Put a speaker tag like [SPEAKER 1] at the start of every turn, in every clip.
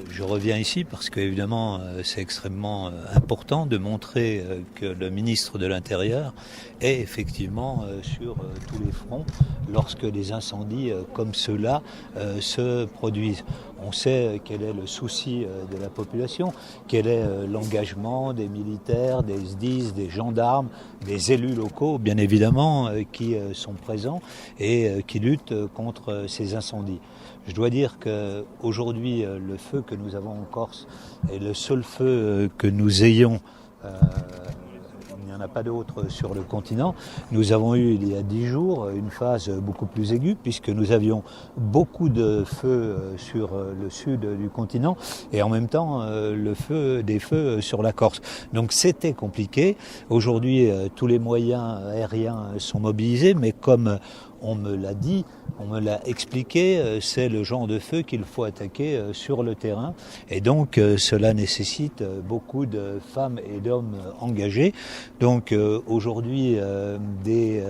[SPEAKER 1] Je reviens ici parce qu'évidemment c'est extrêmement important de montrer que le ministre de l'Intérieur est effectivement sur tous les fronts lorsque des incendies comme ceux-là se produisent. On sait quel est le souci de la population, quel est l'engagement des militaires, des SDIS, des gendarmes, des élus locaux bien évidemment qui sont présents et qui luttent contre ces incendies. Je dois dire qu'aujourd'hui, le feu que nous avons en Corse est le seul feu que nous ayons. Il n'y en a pas d'autre sur le continent. Nous avons eu il y a 10 jours une phase beaucoup plus aiguë puisque nous avions beaucoup de feux sur le sud du continent et en même temps des feux sur la Corse. Donc c'était compliqué. Aujourd'hui, tous les moyens aériens sont mobilisés, mais comme on me l'a dit, on me l'a expliqué, c'est le genre de feu qu'il faut attaquer sur le terrain. Et donc cela nécessite beaucoup de femmes et d'hommes engagés. Donc aujourd'hui, des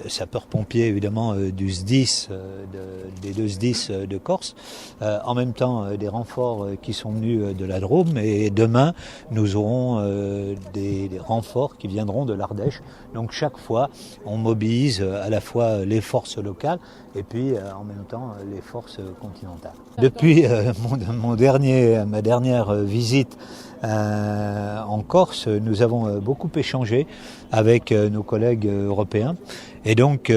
[SPEAKER 1] sapeurs-pompiers évidemment du SDIS, des deux SDIS de Corse, en même temps des renforts qui sont venus de la Drôme. Et demain, nous aurons des renforts qui viendront de l'Ardèche. Donc chaque fois, on mobilise à la fois les forces locales et puis en même temps les forces continentales. Depuis ma dernière visite en Corse, nous avons beaucoup échangé avec nos collègues européens et donc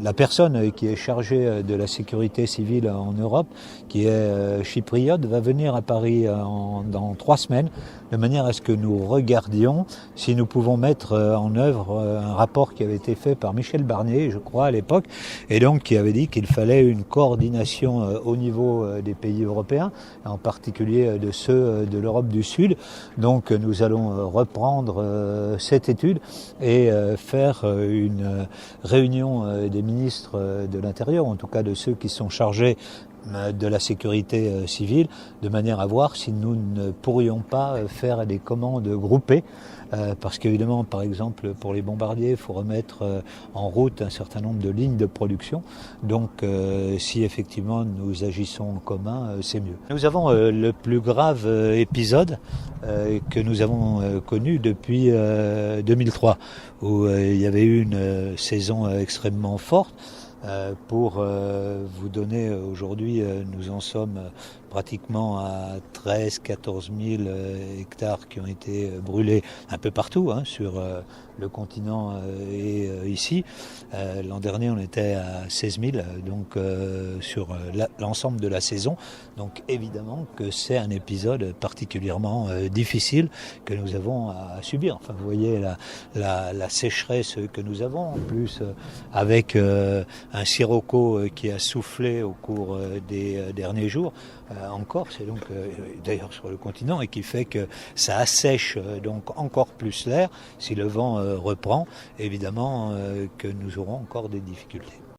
[SPEAKER 1] la personne qui est chargée de la sécurité civile en Europe, qui est chypriote, va venir à Paris dans 3 semaines, de manière à ce que nous regardions si nous pouvons mettre en œuvre un rapport qui avait été fait par Michel Barnier, je crois, à l'époque, et donc qui avait dit qu'il fallait une coordination au niveau des pays européens, en particulier de ceux de l'Europe du Sud. Donc nous allons reprendre cette étude et faire une réunion des ministres de l'Intérieur, en tout cas de ceux qui sont chargés de la sécurité civile, de manière à voir si nous ne pourrions pas faire des commandes groupées, parce qu'évidemment, par exemple, pour les bombardiers, il faut remettre en route un certain nombre de lignes de production. Donc, si effectivement nous agissons en commun, c'est mieux. Nous avons le plus grave épisode que nous avons connu depuis 2003, où il y avait eu une saison extrêmement forte. Pour vous donner, aujourd'hui, nous en sommes pratiquement à 13-14 000 hectares qui ont été brûlés un peu partout sur le continent et ici. L'an dernier, on était à 16 000 donc, sur l'ensemble de la saison. Donc évidemment que c'est un épisode particulièrement difficile que nous avons à subir. Enfin, vous voyez la sécheresse que nous avons, en plus avec un sirocco qui a soufflé au cours des derniers jours en Corse et donc d'ailleurs sur le continent, et qui fait que ça assèche donc encore plus l'air. Si le vent reprend, évidemment que nous aurons encore des difficultés.